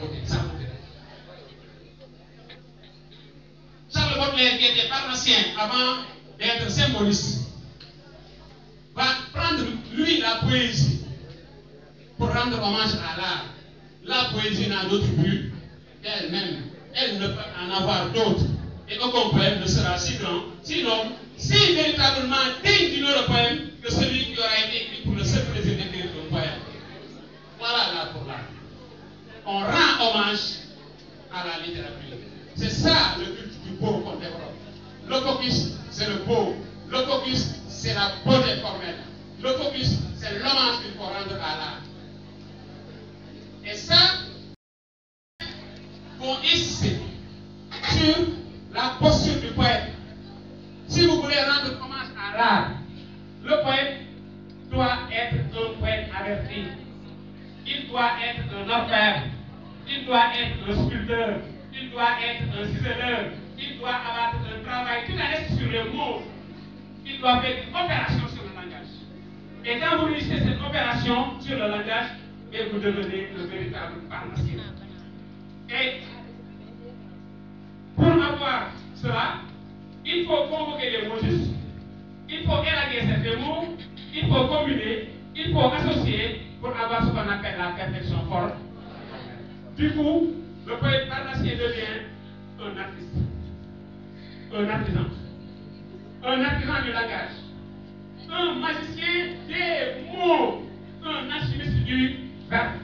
beauté, sa beauté. Charles Baudelaire, qui était pharmacien avant d'être symboliste, va prendre, lui, la poésie pour rendre hommage à l'art. La poésie n'a d'autre but qu'elle-même. Elle ne peut en avoir d'autre. Et aucun poème ne sera si grand, sinon, si véritablement digne du nom de poème que celui qui aura été écrit pour le seul plaisir d'écrire un poème. Voilà l'art pour l'art. On rend hommage à la littérature. C'est ça le culte du beau qu'on développe. Le focus, c'est le beau. Le focus, c'est la beauté formelle. Le focus, c'est l'hommage qu'il faut rendre à l'art. Et ça, vont insister sur la posture du poète. Si vous voulez rendre hommage à l'art, le poète doit être un poète averti. Il doit être un orfèvre. Il doit être un sculpteur. Il doit être un ciseleur. Il doit avoir un travail tout à l'aise sur les mots. Il doit faire une opération sur le langage. Et quand vous réussissez cette opération sur le langage, et vous devenez le véritable pharmacien. Et pour avoir cela, il faut convoquer les mots justes, il faut élaguer certains mots, il faut combiner, il faut associer pour avoir ce qu'on appelle la perfection forte. Du coup, le poète pharmacien devient un artiste, un artisan du langage, un magicien des mots, un alchimiste du verbe.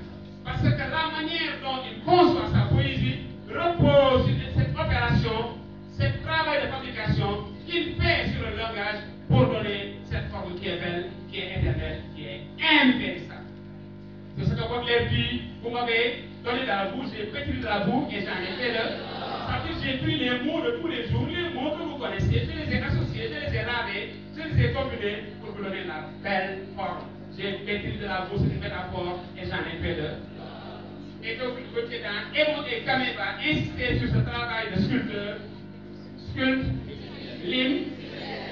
Parce que la manière dont il conçoit sa poésie repose sur cette opération, ce travail de fabrication qu'il fait sur le langage pour donner cette forme qui est belle, qui est éternelle, qui est impérissable. C'est ce que Baudelaire dit, vous m'avez donné de la boue, j'ai pétri de la boue et j'en ai fait le. Ça veut dire j'ai pris les mots de tous les jours, les mots que vous connaissez, je les ai associés, je les ai lavés, je les ai combinés pour vous donner la belle forme. J'ai pétri de la boue, c'est une métaphore et j'en ai fait le. Et donc, dans Emo et Kamé va insister sur ce travail de sculpteur, sculpte, lime,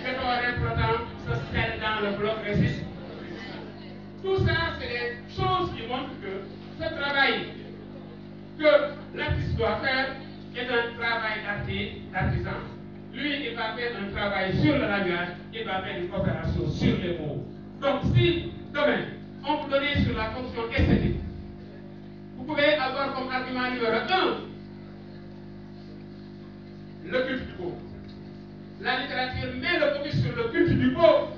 fait flottant, se scelle dans le bloc résiste. Tout ça, c'est des choses qui montrent que ce travail que l'artiste doit faire est un travail d'artisan. Lui, il va faire un travail sur le langage, il va faire une opération sur les mots. Donc, si demain, on vous donnait sur la fonction esthétique, vous pouvez avoir comme argument numéro 1 le culte du beau. La littérature met le focus sur le culte du beau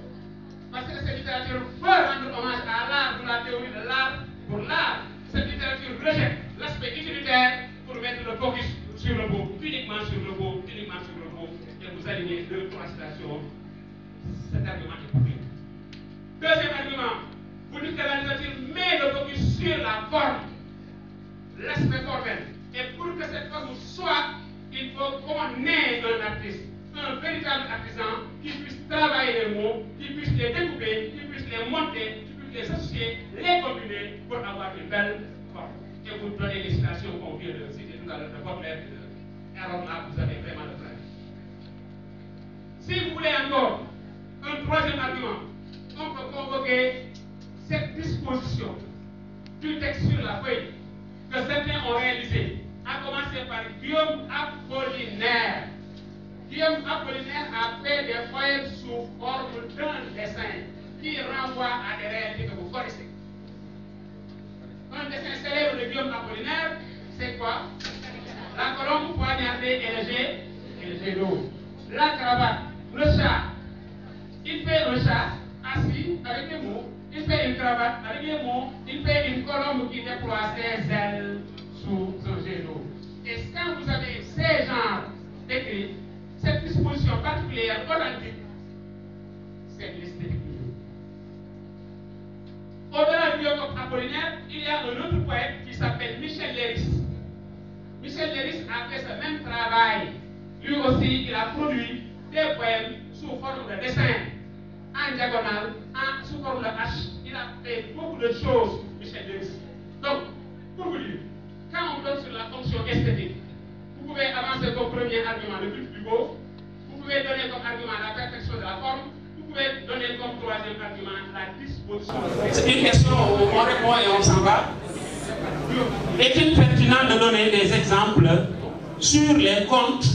parce que cette littérature veut rendre hommage à l'art, pour la théorie de l'art pour l'art. Cette littérature rejette l'aspect utilitaire pour mettre le focus sur le beau, uniquement sur le beau, uniquement sur le beau. Et vous alignez 2 ou 3 citations. Cet argument est public. Deuxième argument, vous dites que la littérature met le focus sur la forme. L'aspect formel. Et pour que cette forme soit, il faut qu'on ait un artiste, un véritable artisan qui puisse travailler les mots, qui puisse les découper, qui puisse les monter, qui puisse les associer, les combiner pour avoir une belle forme. Et vous donnez les citations qu'on vient de citer tout à l'heure de Baudelaire et de Aaron, là, vous avez vraiment le travail. Si vous voulez encore un troisième argument, on peut convoquer cette disposition du texte sur la feuille que certains ont réalisé, à commencer par Guillaume Apollinaire. Guillaume Apollinaire a fait des poèmes sous forme d'un dessin qui renvoie à des réalités que vous connaissez. Un dessin célèbre de Guillaume Apollinaire, c'est quoi? La colombe poignardée et le jet d'eau. La cravate, le chat. Il fait un chat assis avec des mots. Il fait une cravate avec des mots, il fait une colombe qui déploie ses ailes sous un jet d'eau. Et quand vous avez ces genres d'écrits, cette disposition particulière, authentique, c'est l'esthétique. Au-delà du Guillaume Apollinaire, il y a un autre poète qui s'appelle Michel Léris. Michel Léris a fait ce même travail. Lui aussi, il a produit des poèmes sous forme de dessin, en diagonale, sous forme de H. Il a fait beaucoup de choses, Michel Léris. Donc, pour vous dire, quand on donne sur la fonction esthétique, vous pouvez avancer comme premier argument le culte du beau, vous pouvez donner comme argument la perfection de la forme, vous pouvez donner comme troisième argument la disposition. C'est une question où on répond et on s'en va. Est-il pertinent maintenant de donner des exemples sur les contes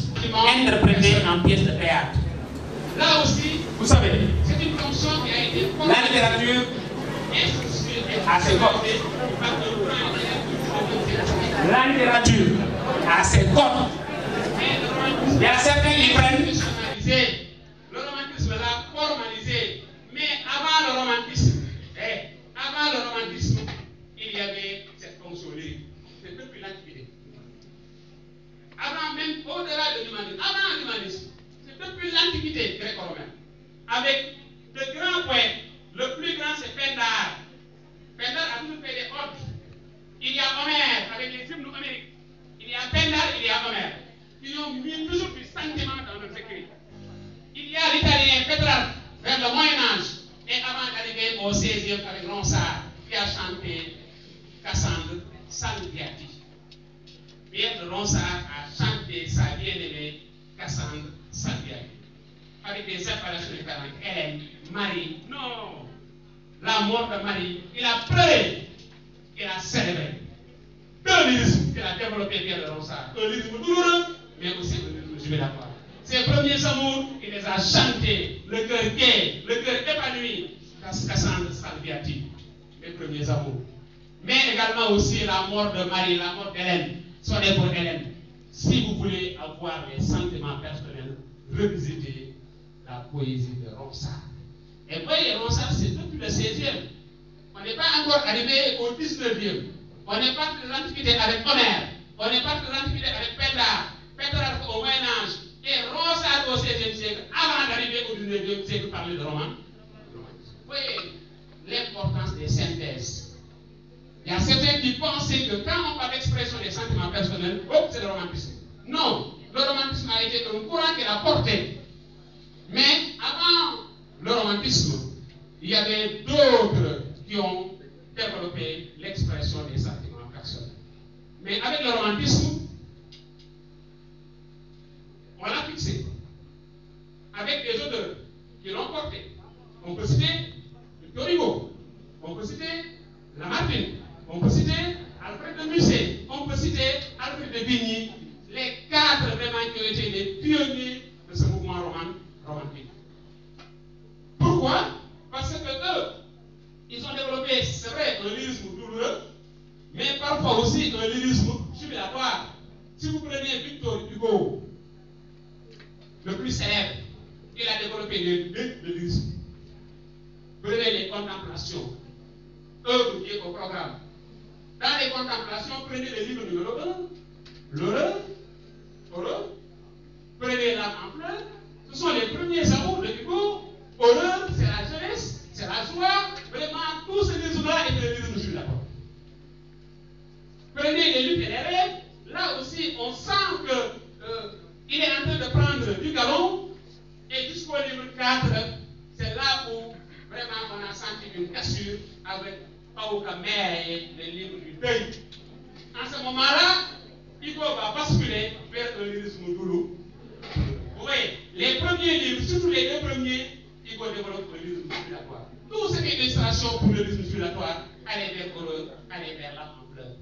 interprétés en pièces de théâtre. Là aussi, vous savez, c'est une fonction qui a été la littérature a ses codes. La littérature a ses codes. Il y a certains qui prennent. Le romantisme l'a formalisé. Mais avant le romantisme, il y avait cette fonction lyrique. C'est depuis l'Antiquité. Avant même, au-delà de l'humanisme, avant l'humanisme, c'est depuis l'Antiquité gréco-romaine. Avec de grands poètes. Le plus grand, c'est Pindare. Pindare a toujours fait des odes. Il y a Homère avec les hymnes homériques. Il y a Pindare, il y a Homère. Qui ont mis toujours du sentiment dans nos écrits. Il y a l'Italien Pétrarque vers le Moyen-Âge. Et avant d'arriver au XVIe avec Ronsard, qui a chanté Cassandre Salviati. Pierre de Ronsard a chanté sa bien-aimée Cassandre Salviati. Avec des apparitions différentes. Hélène, Marie, non. La mort de Marie, il a pleuré. Il a célébré. Deux lyrismes qu'il a développé Pierre de Ronsard. Un lyrisme douloureux, mais aussi un lyrisme jubilatoire. Ses premiers amours, il les a chantés. Le cœur gai, le cœur épanoui. Cassandre Salviati. Les premiers amours. Mais également aussi la mort de Marie, la mort d'Hélène. Soyez pour Hélène. Si vous voulez avoir les sentiments personnels, revisitez la poésie de Ronsard. Et voyez, Ronsard, c'est depuis le 16e. On n'est pas encore arrivé au 19e. On n'est pas de l'Antiquité avec Homère. On n'est pas de l'Antiquité avec Pétrarque. Pétrarque au Moyen-Âge. Et Ronsard au 16e siècle, avant d'arriver au 19e siècle, parler de roman. Vous voyez l'importance des synthèses. Il y a certains qui pensaient que quand on parle d'expression des sentiments personnels, c'est le romantisme. Non, le romantisme a été un courant qu'il a porté. Mais avant le romantisme, il y avait d'autres qui ont développé l'expression des sentiments personnels. Mais avec le romantisme, on l'a fixé. Avec des auteurs qui l'ont porté. On peut citer Victor Hugo, on peut citer Lamartine, on peut citer Alfred de Musset, on peut citer Alfred de Vigny, les quatre vraiment qui ont été les pionniers de ce mouvement romantique. Pourquoi? Parce que eux, ils ont développé, c'est vrai, un lyrisme douloureux, mais parfois aussi un lyrisme jubilatoire. Si vous prenez Victor Hugo, le plus célèbre, il a développé le lyrisme. Prenez les contemplations, œuvre qui est au programme. Dans les contemplations, prenez le livre numéro 1, l'heureux, heureux, prenez l'âme en fleurs, ce sont les premiers amours de Hugo. Horreur, c'est la jeunesse, c'est la joie. Vraiment, tout ce livre-là est le livre de la porte. Prenez les luttes et les rêves. Là aussi, on sent qu'il est en train de prendre du galon. Et jusqu'au livre 4, c'est là où vraiment on a senti une cassure avec Paouka Mère et le livre du deuil. En ce moment-là, Hugo va basculer vers un lyrisme douloureux. Vous voyez, les premiers livres, surtout les deux premiers, Hugo développe le lyrisme jubilatoire. Tout ce qui est illustration pour le lyrisme jubilatoire, allez vers l'heureux, allez vers l'âme en fleurs.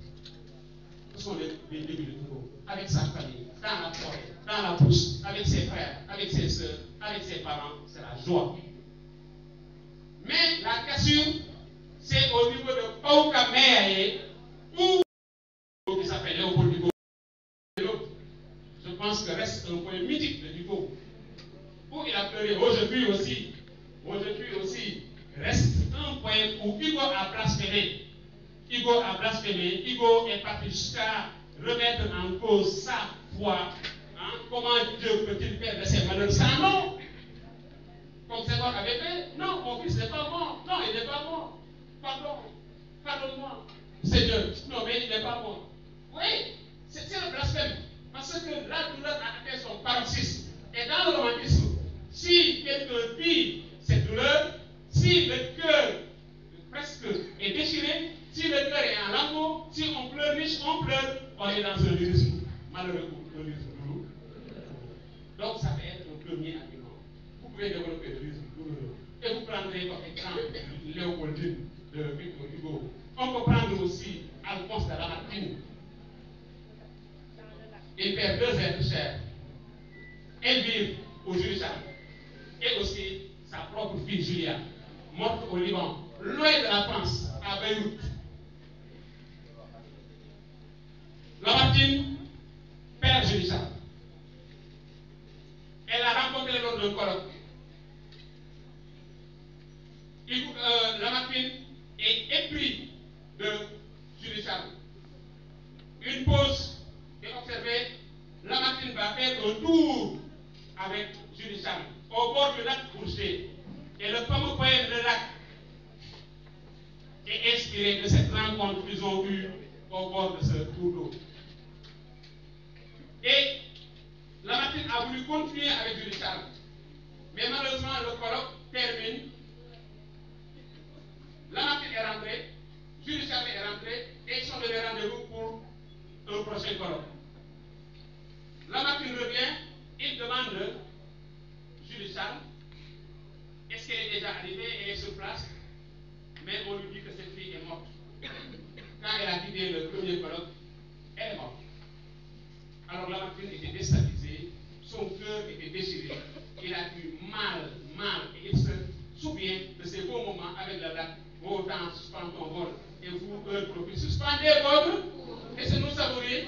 Ce sont les débuts de Hugo, avec sa famille, dans la forêt, dans la brousse, avec ses frères, avec ses soeurs, avec ses parents, c'est la joie. Mais la cassure, c'est au niveau de Paouka Mère où qui s'appelle Léopold Hugo. Je pense que reste un point mythique de Hugo. Où il a pleuré, oh je puis aussi, reste un point où Hugo a blasphémé. Hugo est parti jusqu'à remettre en cause sa foi. Hein? Comment Dieu peut-il faire de ces malheurs sans nom? Comme Senghor avait fait, non, mon fils n'est pas mort. Non, il n'est pas mort. Pardonne-moi. Seigneur, non, mais il n'est pas mort. Oui, c'est le blasphème. Parce que la douleur a atteint son paroxysme. Et dans le romantisme, si quelqu'un vit cette douleur, si le cœur presque est déchiré, si le cœur est en lambeaux, si on pleure riche, on pleure, on est dans un lyrisme malheureux, un lyrisme douloureux. Donc ça peut être un premier argument. Vous pouvez développer le lyrisme douloureux. Et vous prendrez comme exemple Léopoldine de Victor Hugo. On peut prendre aussi Alphonse de Lamartine. il perd 2 êtres chers. Elvire au Julie-Charles. Et aussi sa propre fille Julia, morte au Liban, loin de la France, à Beyrouth. Lamartine perd Julie-Charles. Elle a rencontré lors d'un colloque. Lamartine est épris de Julie-Charles. Une pause est observée. Lamartine va faire un tour avec Julie-Charles au bord du lac Bourget. Et le fameux poème de lac est inspiré de cette rencontre qu'ils ont eue au bord de ce tour d'eau. Et Lamartine a voulu continuer avec Julie-Charles. Mais malheureusement, le colloque termine. Lamartine est rentré, Julie-Charles est rentré, et ils sont donnés rendez-vous pour un prochain colloque. Lamartine revient, il demande Julie-Charles, est-ce qu'elle est déjà arrivée, elle est sur place, mais on lui dit que cette fille est morte. Quand elle a quitté le premier colloque, elle est morte. Alors Lamartine était déstabilisé, son cœur était déchiré, il a eu mal, et il se souvient de ces beaux moments avec le lac. Vos temps suspendent ton vol, et vous, heure propice, suspendez votre, laissez-nous savourer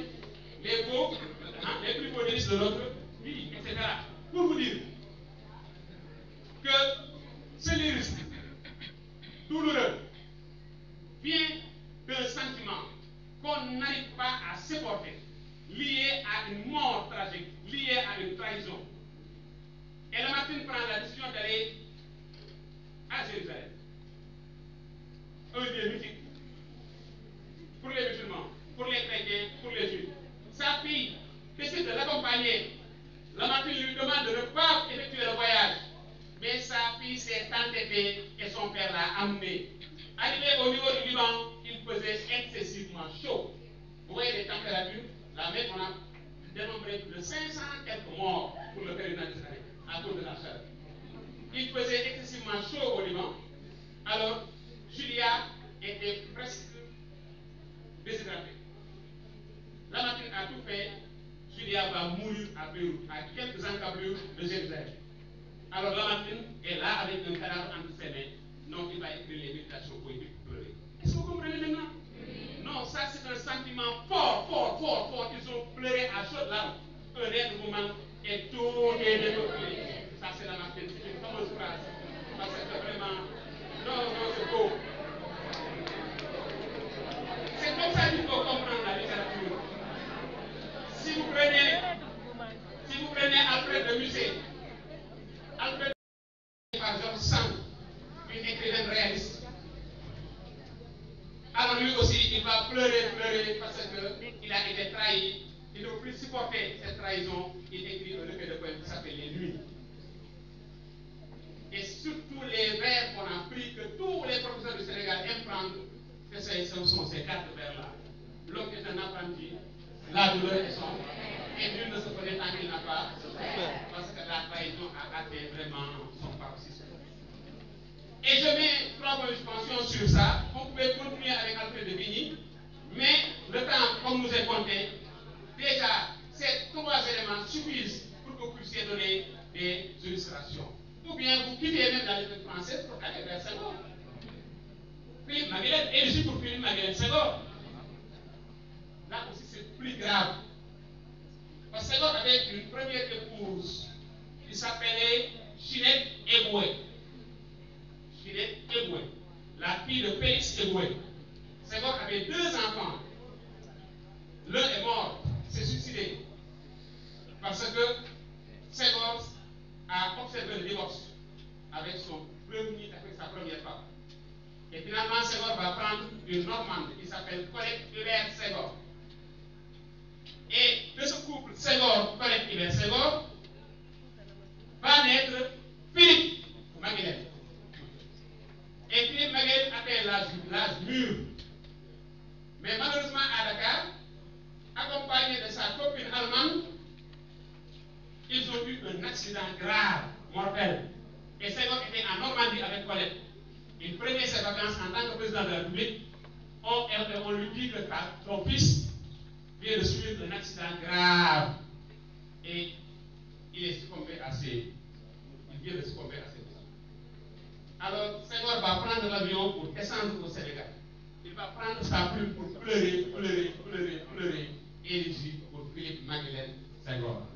les beaux, les plus beaux délices de notre vie, etc. Pour vous dire que ce lyrisme douloureux vient d'un sentiment qu'on n'arrive pas à supporter, lié à une mort tragique, lié à une trahison. Et Lamartine prend la décision d'aller à Jérusalem. Un lieu mythique pour les musulmans, pour les chrétiens, pour les juifs. Sa fille décide de l'accompagner. Lamartine lui demande de ne pas effectuer le voyage. Mais sa fille s'est entêtée et son père l'a amenée. Arrivé au niveau du Liban, il faisait excessivement chaud. Vous voyez les températures, la mer, on a dénombré plus de 500 quelques morts pour le pèlerinage à cause de la chaleur. Il faisait excessivement chaud au Liban. Alors, Julia était presque déshydratée. Lamartine a tout fait. Julia va mourir à Beyrouth, à quelques encablures de Jérusalem. Alors Lamartine est là avec un cadavre entre ses mains. Donc il va écrire les méditations poétiques pour pleurer. Est-ce que vous comprenez maintenant? Non, ça c'est un sentiment fort. Ils ont pleuré à chaudes larmes. Un être vous manque et tout est développé. Ça c'est Lamartine, c'est une fameuse phrase. Parce que c'est vraiment. Non, c'est beau. C'est comme ça qu'il faut comprendre la littérature. Si vous prenez Alfred de Musset, Alfred par Georges Sand, une écrivaine réaliste. Alors lui aussi, il va pleurer parce qu'il a été trahi. Il ne peut plus supporter cette trahison. Il écrit un recueil de poèmes qui s'appelle Les Nuits. Et surtout les vers qu'on a pris, que tous les professeurs du Sénégal aiment prendre, que ce sont ces 4 vers-là. L'homme est un apprenti, la douleur est sombre, et nul ne se connaît tant qu'il n'a pas souffert, parce que la trahison a atteint vraiment son paroxysme. Et je mets 3 points de suspension sur ça. On pouvait continuer avec Alfred de Vigny, mais le temps, comme nous est compté, déjà, ces 3 éléments suffisent pour que vous puissiez donner des illustrations. Ou bien vous quittez même la lettre française pour aller vers Senghor. Philippe Maguilène, éligible pour Philippe Maguilène Senghor. Là aussi, c'est plus grave. Parce que Senghor avait une première épouse qui s'appelait Ginette Eboué. Ginette Eboué, la fille de Félix Eboué. Senghor avait 2 enfants. L'un est mort, s'est suicidé. Parce que Senghor a observé le divorce avec sa première femme. Et finalement, Senghor va prendre une Normande qui s'appelle Colette Hubert Senghor. Et de ce couple Senghor-Colette Hubert Senghor va naître Philippe Maguilène. Et Philippe Maguilène atteint l'âge mûr. Mais malheureusement à Dakar, accompagné de sa copine allemande, ils ont eu un accident grave, mortel. Et Senghor était en Normandie avec Colette. Il prenait ses vacances en tant que président de la République. On lui dit que ton fils vient vient de subir un accident grave et il est succombé à ses. Il vient de succomber à ses blessures. Alors, Senghor va prendre l'avion pour descendre au Sénégal. Il va prendre sa plume pour pleurer, et il dit pour Philippe Maguilène Senghor.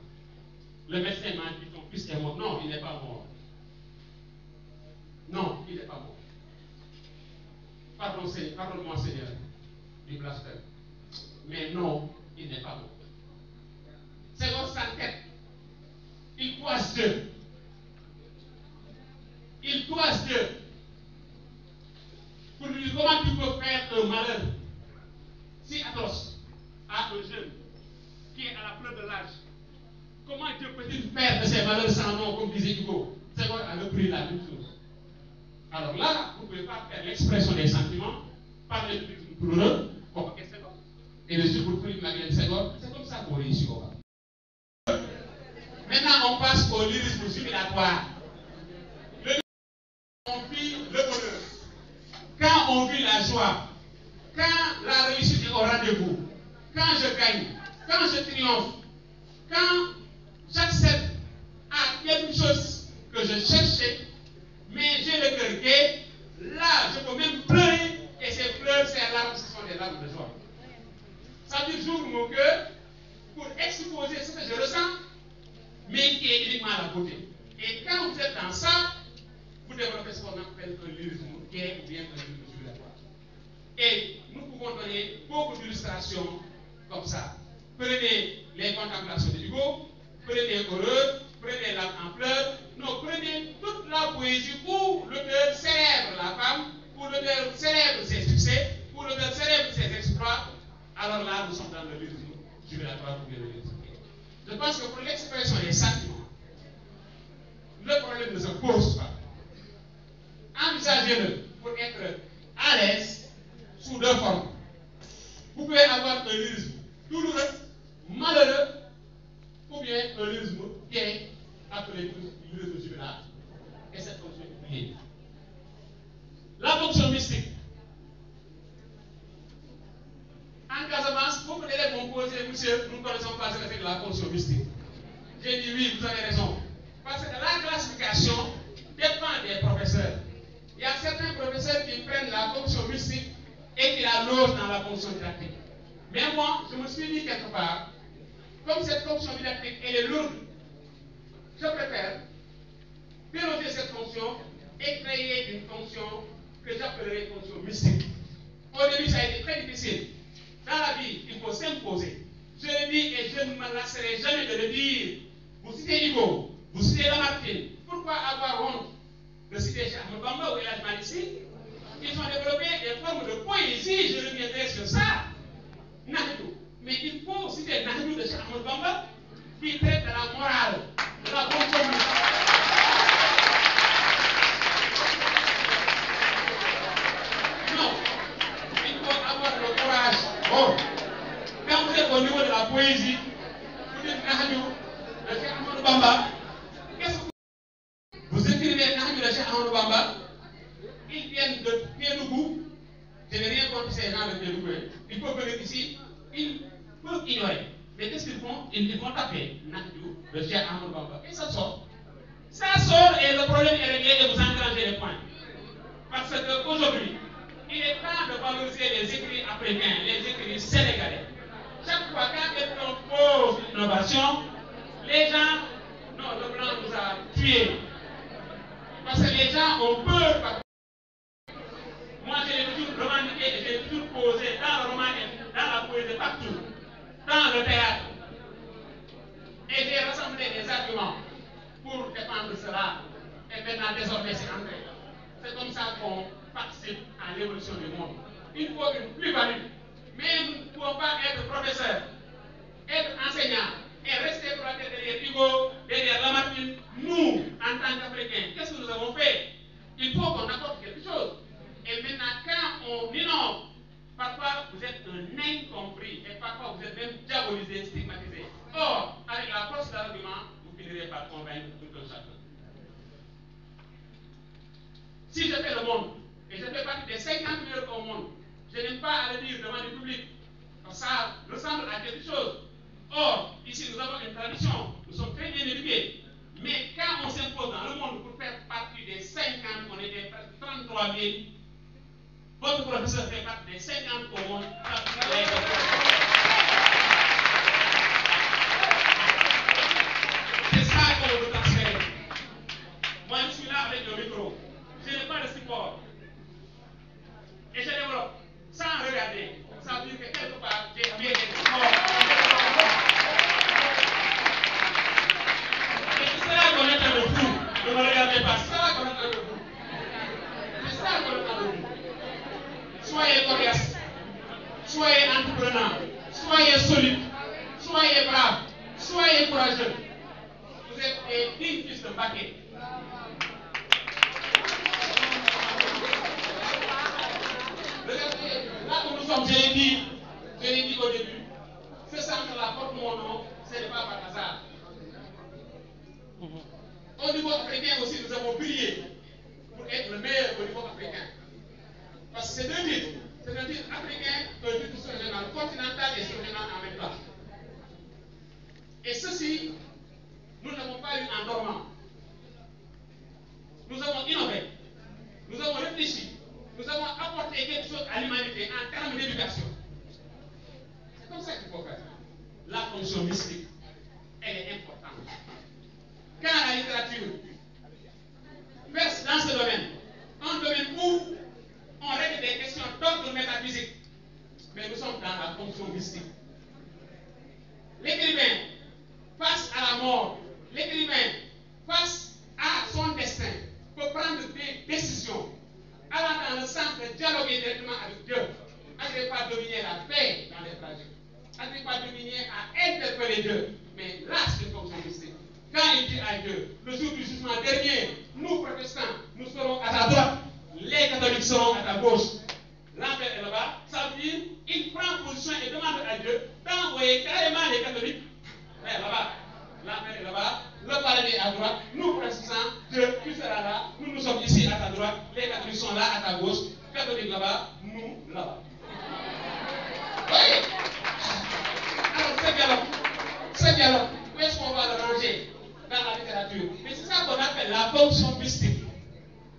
Le médecin m'a dit ton fils est mort. Non, il n'est pas mort. Non, il n'est pas mort. Pardonne-moi, Seigneur, du blasphème. Mais non, il n'est pas mort. Senghor s'entête. Il croise Dieu. Il croise Dieu. Pour lui dire comment tu peux faire un malheur si atroce à un jeune qui est à la fleur de l'âge. Comment Dieu peut-il faire de ces malheurs sans nom, comme disait Hugo? Senghor a repris la même chose. Alors là, vous ne pouvez pas faire l'expression des sentiments, parler de victime douloureuse, convoquer Senghor. Et le jour pour Philippe Maguilène Senghor, c'est comme ça qu'on réussit au bas. Maintenant, on passe au lyrisme jubilatoire. On vit le bonheur. Quand on vit la joie, quand la réussite est au rendez-vous, quand je gagne, quand je triomphe, quand j'accepte à quelque chose que je cherchais, mais j'ai le cœur gai, là, je peux même pleurer, et ces pleurs, ces larmes, ce sont des larmes de joie. Ça veut dire j'ouvre mon cœur pour exposer ce que je ressens, mais qui est uniquement la beauté. Et quand vous êtes dans ça, vous développez ce qu'on appelle un lyrisme gai ou bien un lyrisme jubilatoire. Et nous pouvons donner beaucoup d'illustrations comme ça. Prenez les contemplations de Hugo, prenez Heureux, prenez l'âme en fleurs, non, prenez toute la poésie où l'auteur célèbre la femme, où l'auteur célèbre ses succès, où l'auteur célèbre ses exploits. Alors là, nous sommes dans le lyrisme jubilatoire ou bien le lyrisme gai. Je pense que pour l'expression des sentiments, le problème ne se pose pas. Envisagez-le pour être à l'aise sous deux formes. Vous pouvez avoir un lyrisme douloureux, malheureux, ou bien un lyrisme gai, appelé lyrisme jubilatoire. Et cette fonction est oubliée. La fonction mystique. En Casamance, beaucoup d'élèves m'ont posé, monsieur, nous ne connaissons pas ce que c'est que la fonction mystique. J'ai dit oui, vous avez raison. Parce que la classification dépend des professeurs. Il y a certains professeurs qui prennent la fonction mystique et qui la logent dans la fonction didactique. Mais moi, je me suis dit quelque part, comme cette fonction didactique elle est lourde, je préfère déloger cette fonction et créer une fonction que j'appellerai fonction mystique. Au début, ça a été très difficile. Dans la vie, il faut s'imposer. Je le dis et je ne me lasserai jamais de le dire. Vous citez Hugo, vous citez Lamartine. Pourquoi avoir honte de citer Cheikh Ahmadou Bamba ou El Hadji Malick Sy? Ils ont développé des formes de poésie, je reviendrai sur ça. Nahdu. Mais il faut citer Nahdu de Cheikh Ahmadou Bamba qui traite de la morale, de la bonne conduite. Non, il faut avoir le courage. Bon, quand vous êtes au niveau de la poésie, vous dites Nahdu de Cheikh Ahmadou Bamba. Qu'est-ce que vous écrivez Nahdu de Cheikh Ahmadou Bamba? Ils viennent de Kédougou. Je n'ai rien contre ces gens de Kédougou. Ils peuvent venir ici, ils peuvent ignorer. Mais qu'est-ce qu'ils font? Ils vont taper Nahdu de Cheikh Ahmadou Bamba. Et ça sort. Ça sort et le problème est réglé et vous engrangez les points. Parce qu'aujourd'hui, il est temps de valoriser les écrits africains, les écrits sénégalais. Chaque fois quand quelqu'un pose une innovation, les gens, non, le blanc nous a tués. Parce que les gens ont peur. Moi, je l'ai toujours revendiqué et j'ai toujours posé dans le roman, dans la poésie, partout, dans le théâtre. Et j'ai rassemblé des arguments pour défendre cela. Et maintenant, désormais, c'est entré. C'est comme ça qu'on participe à l'évolution du monde. Il faut une plus-value. Mais nous ne pouvons pas être professeurs, être enseignants et rester pour la tête derrière Hugo, derrière Lamartine. Nous, en tant qu'Africains, qu'est-ce que nous avons fait? Il faut qu'on apporte quelque chose. Et maintenant, quand on innove, parfois vous êtes un incompris et parfois vous êtes même diabolisé, stigmatisé. Or, avec la force d'argument, vous finirez par convaincre tout un chacun. Si je fais le monde, et je fais partie des 50 meilleurs au monde, je n'aime pas à le dire devant le public, Ça ressemble à quelque chose. Or, ici, nous avons une tradition. Nous sommes très bien éduqués. Mais quand on s'impose dans le monde pour faire partie des 50, on était presque 33 000. Votre professeur fait partie des 50 au monde. C'est ça qu'on veut transférer. Moi, je suis là avec le micro. Je n'ai pas de support. Et je développe sans regarder. Ça veut dire que quelque part, j'ai bien des supports. Et c'est ça qu'on attend de vous. Ne me regardez pas. C'est ça qu'on attend de vous. C'est ça qu'on attend de vous. Soyez coriaces. Soyez entrepreneurs. Soyez solides. Soyez braves. Soyez courageux. Vous êtes des dignes fils de Mbacké. Regardez, là où nous sommes, je l'ai dit au début, ce centre-là porte mon nom, ce n'est pas par hasard. Au niveau africain aussi, nous avons brillé pour être le meilleur au niveau africain. Parce que c'est deux titres. C'est un titre africain, un titre sous-régional, continental et sous-régional en même temps. Et ceci, nous n'avons pas eu en dormant. Nous avons innové, nous avons réfléchi, nous avons apporté quelque chose à l'humanité en termes d'éducation. C'est comme ça qu'il faut faire. La fonction mystique, elle est importante. Quand la littérature verse dans ce domaine, un domaine où on règle des questions d'ordre métaphysique, mais nous sommes dans la fonction mystique. L'écrivain, face à la mort, l'écrivain, face à son destin, peut prendre des décisions allant dans le sens de dialoguer directement avec Dieu. Agrippa dominait la paix dans les trajets. Agrippa dominait à interpeller Dieu. Mais là, c'est une fonction mystique. Quand il dit à Dieu, le jour du jugement dernier, nous protestants, nous serons à ta droite, les catholiques seront à ta gauche. L'enfer est là-bas, ça veut dire il prend position et demande à Dieu d'envoyer carrément les catholiques là-bas. L'enfer est là-bas, le paradis est à droite, nous protestants, Dieu, tu seras là, nous sommes ici à ta droite, les catholiques sont là à ta gauche, catholiques là-bas, nous là-bas. Oui. Alors ce dialogue, où est-ce qu'on va le ranger dans la littérature? Mais c'est ça qu'on appelle la fonction mystique.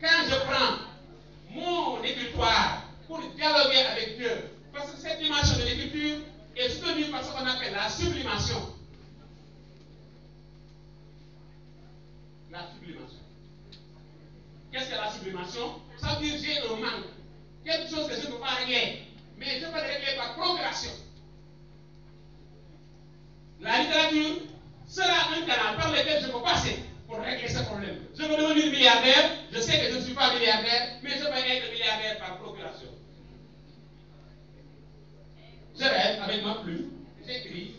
Quand je prends mon écritoire pour dialoguer avec Dieu, parce que cette dimension de l'écriture est soutenue par ce qu'on appelle la sublimation. La sublimation. Qu'est-ce que la sublimation? Ça veut dire j'ai un manque, quelque chose que je ne peux pas régler, mais je peux le régler par procuration. La littérature sera un canal par lequel je peux passer pour régler ce problème. Je veux devenir milliardaire, je sais que je ne suis pas milliardaire, mais je peux être milliardaire par procuration. Je rêve avec ma plume, j'écris,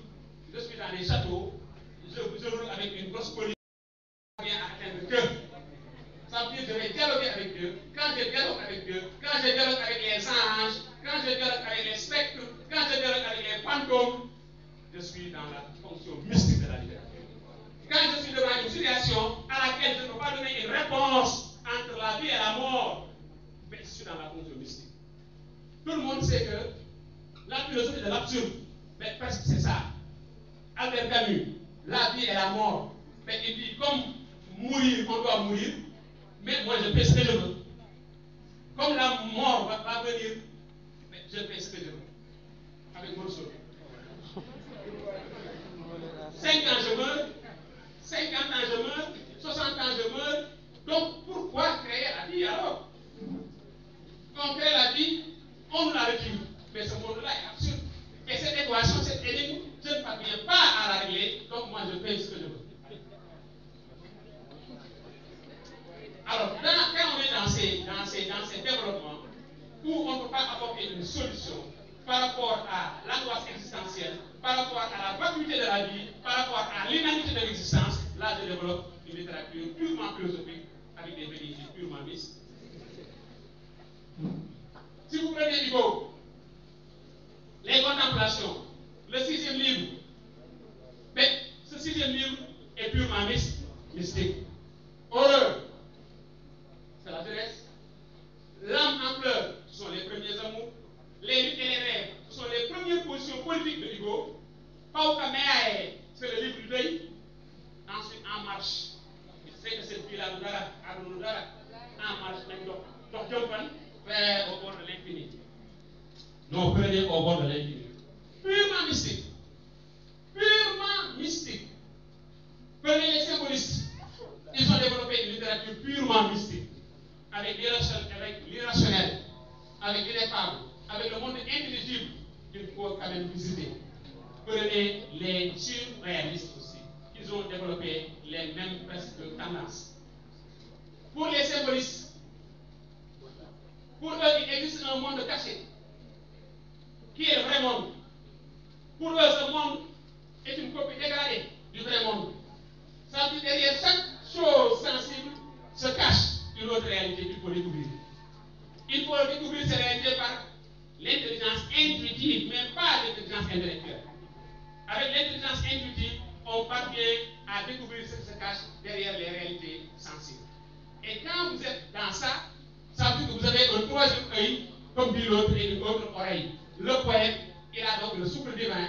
je suis dans les châteaux, je roule avec une grosse police qui vient atteindre Dieu. Ça veut dire que je vais dialoguer avec Dieu. Quand je dialogue avec Dieu, quand je dialogue avec les anges, quand je dialogue avec les spectres, quand je dialogue avec les fantômes, je suis dans la fonction mystique de la littérature. Quand je suis devant une situation à laquelle je ne peux pas donner une réponse entre la vie et la mort, mais je suis dans la fonction mystique. Tout le monde sait que la philosophie de l'absurde, mais presque c'est ça. Albert Camus, la vie et la mort, mais il dit comme mourir, on doit mourir, mais moi je fais ce que je veux. Comme la mort va venir, mais je fais ce que je veux. Avec mon soeur. 5 ans je meurs, 50 ans je meurs, 60 ans je meurs. Donc pourquoi créer la vie alors? On crée la vie, on nous la retire. Mais ce monde-là est absurde. Et cette équation, cette énigme, je ne parviens pas à la régler, donc moi je fais ce que je veux. Alors, quand on est dans ces développements où on ne peut pas apporter une solution par rapport à l'angoisse existentielle, par rapport à la vacuité de la vie, par rapport à l'inanité de l'existence, là je développe une littérature purement philosophique avec des vérités purement mystiques. Si vous prenez Hugo, les contemplations, le 6e livre, mais ce 6e livre est purement mystique. Horreur, c'est la jeunesse. L'âme en pleurs, ce sont les premiers amours. Les luttes et les rêves, ce sont les premières positions Hugo. Paukamea, c'est le livre du deuil. Ensuite, En marche. Je sais que cette ville-là, En marche, donc Jompan, vers au bord de l'infini. Non, prenez au bord de l'infini. Purement mystique. Purement mystique. Prenez les symbolistes. Ils ont développé une littérature purement mystique. Avec l'irrationnel, avec l'ineffable, avec le monde intelligible qu'il faut quand même visiter. Prenez les surréalistes aussi. Ils ont développé les mêmes presque tendances. Pour les symbolistes, pour eux, il existe un monde caché, qui est le vrai monde. Pour eux, ce monde est une copie dégradée du vrai monde. Ça veut dire derrière chaque chose sensible se cache une autre réalité qu'il faut découvrir. Il faut découvrir ces réalités par l'intelligence intuitive, mais pas l'intelligence intellectuelle. Avec l'intelligence intuitive, on parvient à découvrir ce qui se cache derrière les réalités sensibles. Et quand vous êtes dans ça, ça veut dire que vous avez un troisième œil, comme dit l'autre, et une autre oreille. Le poète, il a donc le souffle divin.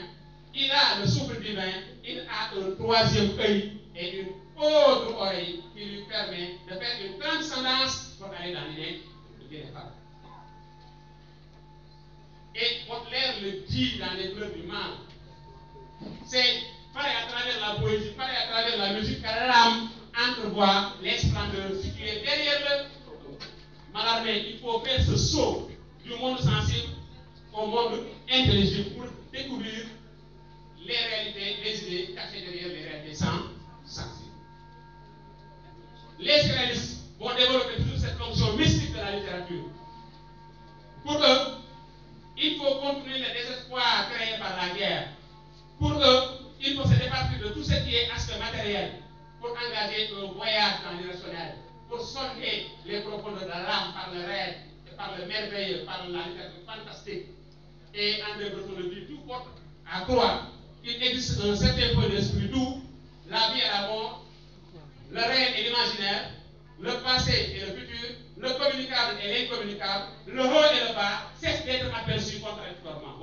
Il a le souffle divin, il a un troisième œil et une autre oreille qui lui permet de faire une transcendance pour aller dans l'ineffable. Et Baudelaire le dit dans les fleurs du mal. C'est pareil à travers la poésie, pareil à travers la musique, que l'âme entrevoit les splendeurs situées derrière le Mallarmé. Il faut faire ce saut du monde sensible au monde intelligible pour découvrir les réalités, les idées cachées derrière les réalités sensibles. Les surréalistes vont développer toujours cette fonction mystique de la littérature. Pour eux, il faut contenir le désespoir créé par la guerre. Pour eux, il faut se départir de tout ce qui est aspect matériel pour engager un voyage dans l'irrationnel, pour sonder les profondeurs de l'âme par le rêve, et par le merveilleux, par la littérature fantastique. Et André Breton le dit, tout porte à croire qu'il existe un certain point d'esprit d'où la vie et la mort, le réel et l'imaginaire, le passé et le futur, le communicable et l'incommunicable, le haut et le bas, cessent d'être aperçus contradictoirement.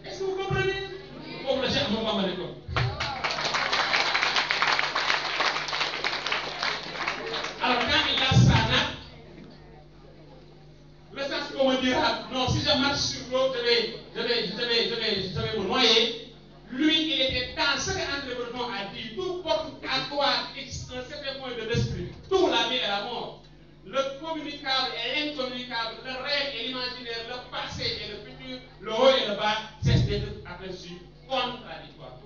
Est-ce que vous comprenez? Alors quand il a ça, le sens qu'on me dira, non, si je marche sur l'eau, je vais me noyer. Lui, il était dans ce qu'André Breton a dit, tout porte à toi un certain point de l'esprit, tout la vie et la mort. Le communicable et l'incommunicable, le réel et l'imaginaire, le passé et le futur, le haut et le bas, cessent d'être aperçus contradictoires.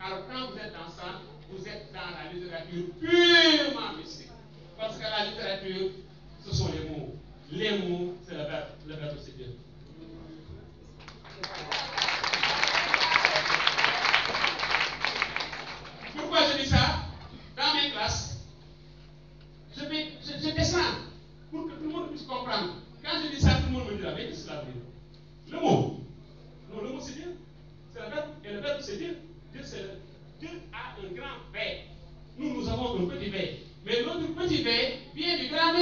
Alors quand vous êtes dans ça, vous êtes dans la littérature purement mystique. Parce que la littérature, ce sont les mots. Les mots, c'est le verbe c'est Dieu. Pourquoi je dis ça? Dans mes classes, je descends pour que tout le monde puisse comprendre. Quand je dis ça, tout le monde me dit, mais qu'est-ce que cela veut dire? Le mot. Non, le mot c'est Dieu. C'est le verbe. Et le verbe c'est Dieu. Dieu a un grand V. Nous avons un petit V. Mais notre petit V vient du grand V.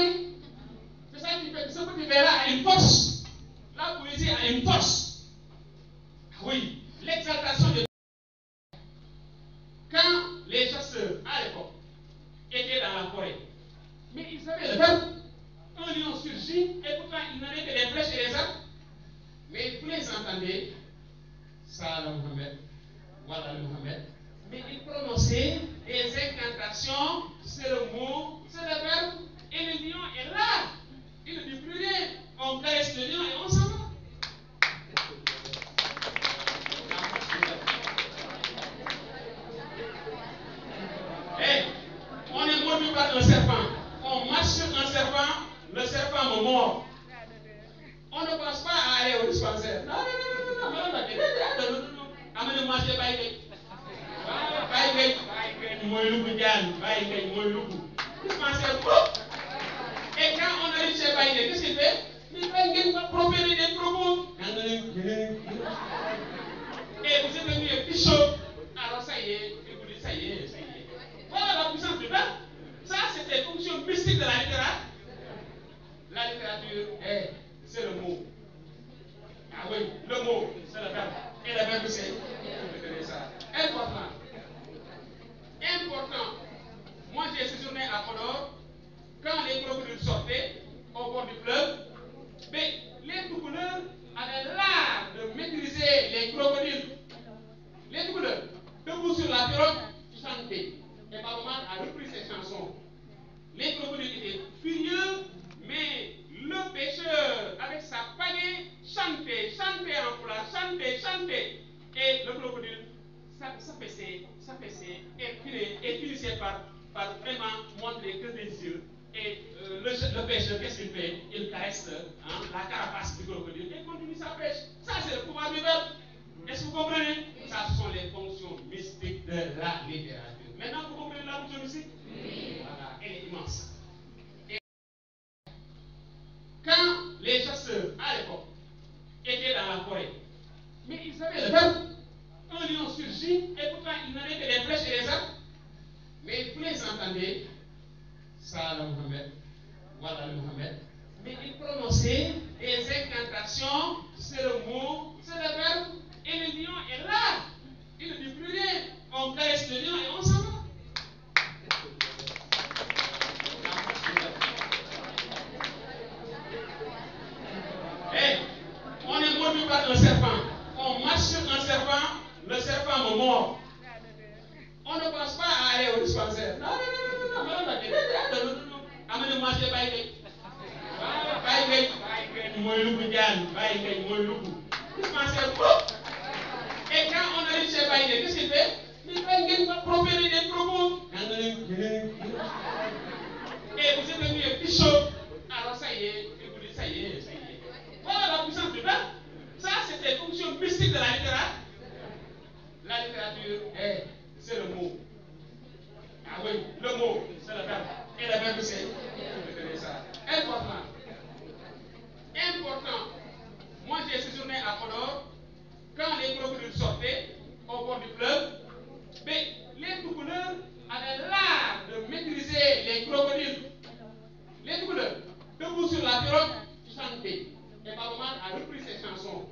C'est ça qui fait que ce petit V-là a une force. La poésie a une force. Oui, l'exaltation de quand les chasseurs, à l'époque, étaient dans la forêt, mais ils savaient le verbe. Un lion surgit, et pourtant ils n'avaient que des flèches et des arcs. Mais vous les entendez, ça le Mohamed, voilà le Mohamed. Mais ils prononçaient des incantations, c'est le mot, c'est le verbe, et le lion est là. Il ne dit plus rien. On caresse le lion et on s'en va. Hey, on est mordu par un serpent. On marche sur un serpent, le serpent me mord. On ne pense pas à aller au dispensaire. Non. Amenez-moi chez Baïgay. Baïgay, moi loup, Diane. Baïgay, moi loup. Dispensaire, et quand on arrive chez Baïgay, qu'est-ce qu'il fait? Il va proférer des propos. Et vous êtes devenu un pichot. Alors ça y est, écoutez, ça y est. Voilà la puissance du verbe. Ça, c'est les fonctions mystiques de la littérature. La littérature est et finissait par vraiment montrer que des yeux. Et le pêcheur, qu'est-ce qu'il fait? Il caresse la carapace du crocodile et continue sa pêche. Ça, c'est le pouvoir du verbe. Est-ce que vous comprenez? Ça, ce sont les fonctions mystiques de la littérature. Maintenant, vous comprenez la fonction mystique? Oui. Voilà, elle est immense. Et quand les chasseurs, à l'époque, étaient dans la forêt, mais ils avaient le verbe. Un lion surgit et pourtant ils n'avaient que des flèches et des arcs. Mais vous les entendez, ça le Mohamed, voilà le Mohamed. Mais ils prononçaient des incantations, c'est le mot, c'est le verbe, et le lion est là. Il ne dit plus rien. On caresse le lion et on s'en va. Hey, on est mordu par un serpent. On marche sur un serpent, le serpent me mord. On ne pense pas à aller au dispensaire. Non. Amenez-moi chez Baïgay. Baïgay, moi le Diane. Baïgay, moi le dispensaire. Et quand on arrive chez Baïgay, qu'est-ce qu'il fait? Il va proférer des propos. Et vous êtes devenu un petit chaud. Alors ça y est, il vous dit ça y est. Voilà la puissance du verbe. Ça, c'est des fonctions mystiques de la littérature. La littérature, c'est le mot. Ah oui, le mot, c'est le verbe. Et le verbe, c'est ça. Important. Moi, j'ai séjourné à Podor. Quand les crocodiles sortaient au bord du fleuve, mais les Toucouleurs avaient l'art de maîtriser les crocodiles. Les Toucouleurs, debout sur la pirogue, chantaient. Et Babaman a repris ses chansons.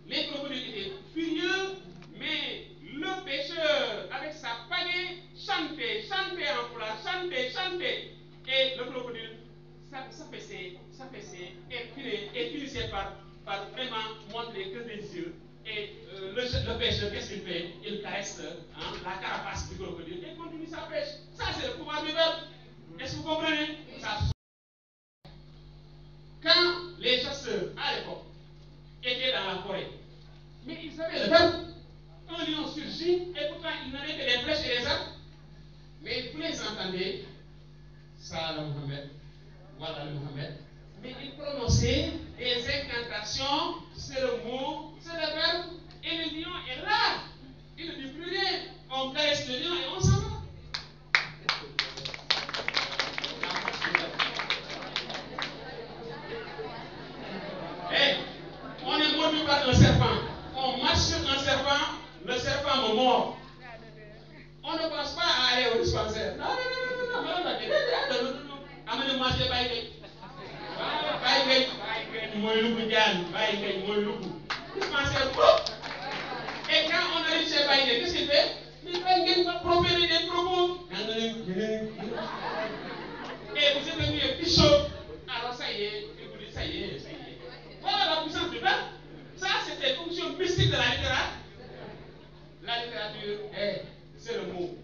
Les crocodiles étaient furieux, mais le pêcheur, avec sa pagaie, chantait en foulard, chantait. Et le crocodile s'affaissait et finissait par vraiment montrer que des yeux. Et le pêcheur, qu'est-ce qu'il fait? Il caresse la carapace du crocodile et continue sa pêche. Ça, c'est le pouvoir du verbe. Est-ce que vous comprenez? Ça. Quand les chasseurs, à l'époque, étaient dans la forêt, mais ils avaient le verbe. Un lion surgit et pourtant ils n'avaient que des flèches et des arcs. Mais vous les entendez, ça le Mohamed, voilà le Mohamed. Mais ils prononçaient des incantations, c'est le mot, c'est le verbe, et le lion est là. Il ne dit plus rien. On caresse le lion et on s'en va. Hey, on est mordu par un serpent. On marche sur un serpent, le serpent me mord. On ne pense pas à aller au dispensaire. Non. Amenez-moi chez Baïgay. Baïgay, moi le Diane. Baïgay, moi le dispensaire. Et quand on arrive chez Baïgay, qu'est-ce qu'il fait? Il va proférer des propos. Et vous êtes devenu un petit chaud. Alors ça y est, il vous dit ça y est. Voilà la puissance du verbe. Ça, c'est des fonctions mystiques de la littérature. La littérature, c'est le mot.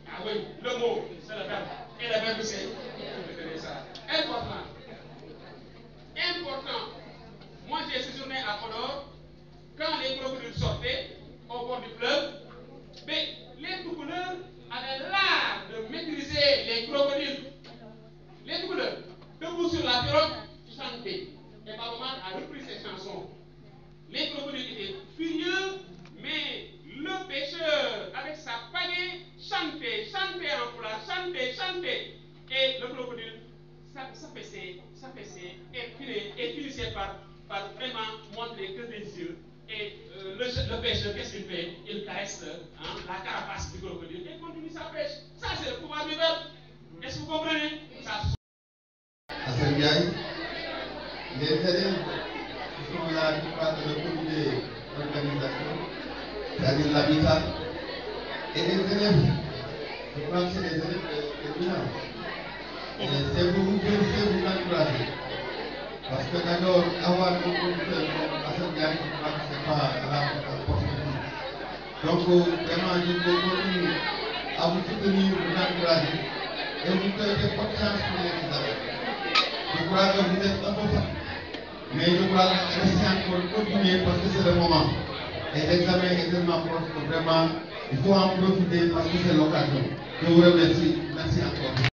Ah oui, le mot, c'est le verbe. Et le verbe, c'est ça. Important. Moi, j'ai séjourné à Podor. Quand les crocodiles sortaient au bord du fleuve, mais les Toucouleurs avaient l'art de maîtriser les crocodiles. Les Toucouleurs, debout sur la pirogue, chantaient. Et Babaman a repris ses chansons. Les crocodiles étaient furieux, mais le pêcheur, avec sa pagaie, chantait en foulard, chantait. Et le crocodile s'affaissait et finissait par vraiment montrer que des yeux. Et le pêcheur, qu'est-ce qu'il fait? Il caresse la carapace du crocodile et continue sa pêche. Ça, c'est le pouvoir du verbe. Est-ce que vous comprenez? Ça. Hassan Diaye, les élèves qui sont là, qui parlent de le comité d'organisation, c'est-à-dire l'habitat, et les élèves, je crois que c'est les élèves de Milan. C'est pour vous féliciter, vous encourager. Parce que d'abord, avoir un comité comme Hassan Diaye, je crois que ce n'est pas à la porte de tout. Donc, vraiment, je vous continue à vous soutenir, vous encourager, et vous souhaiter bonne chance pour les examens. Je crois que vous êtes un peu fatigué. Mais je crois que restez encore continuer parce que c'est le moment. Et l'examen est tellement proche que vraiment, il faut en profiter parce que c'est l'occasion. Je vous remercie. Merci encore.